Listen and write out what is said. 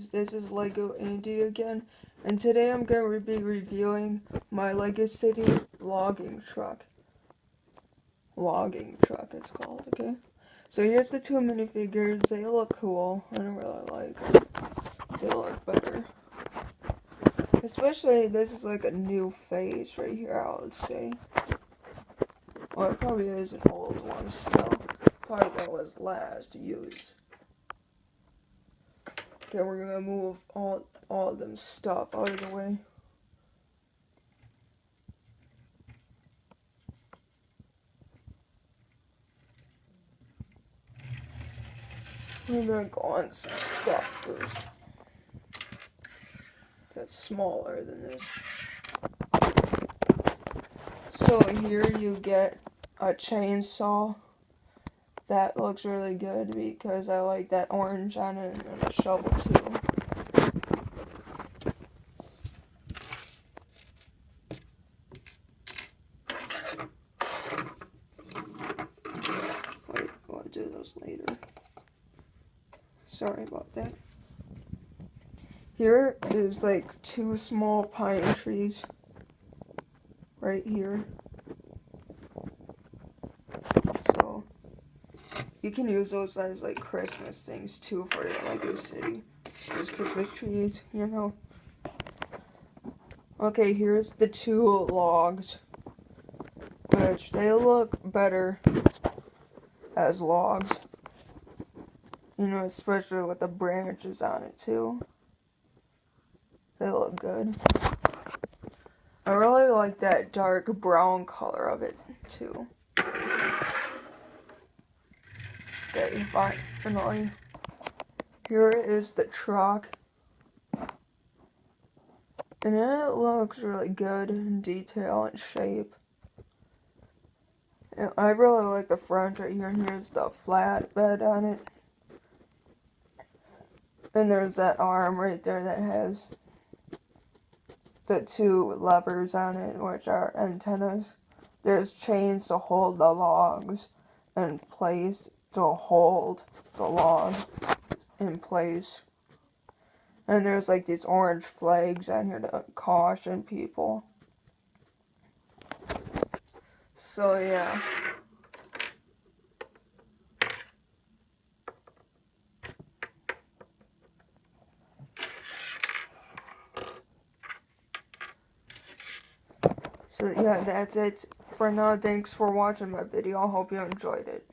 guys, this is Lego Andy again, and today I'm going to be reviewing my Lego City logging truck. Logging truck it's called, okay? So here's the two minifigures. They look cool. I don't really like them. They look better. Especially this is like a new phase right here, I would say. Well, it probably is an old one still. Probably that was last used. Okay, we're gonna move all of them stuff out of the way. We're gonna go on some stuff first. That's smaller than this. So here you get a chainsaw. That looks really good because I like that orange on it, and a shovel too. Wait, I'll do those later. Sorry about that. Here is like two small pine trees right here. So you can use those as like Christmas things too for Lego City. Those Christmas trees, you know. Okay, here's the two logs, which they look better as logs. You know, especially with the branches on it too. They look good. I really like that dark brown color of it too. Okay, finally. Here is the truck. And it looks really good in detail and shape. And I really like the front right here. And here's the flat bed on it. And there's that arm right there that has the two levers on it, which are antennas. There's chains to hold the logs in place, to hold the log in place. And there's like these orange flags on here to caution people. So yeah. So yeah, that's it for now. Thanks for watching my video. I hope you enjoyed it.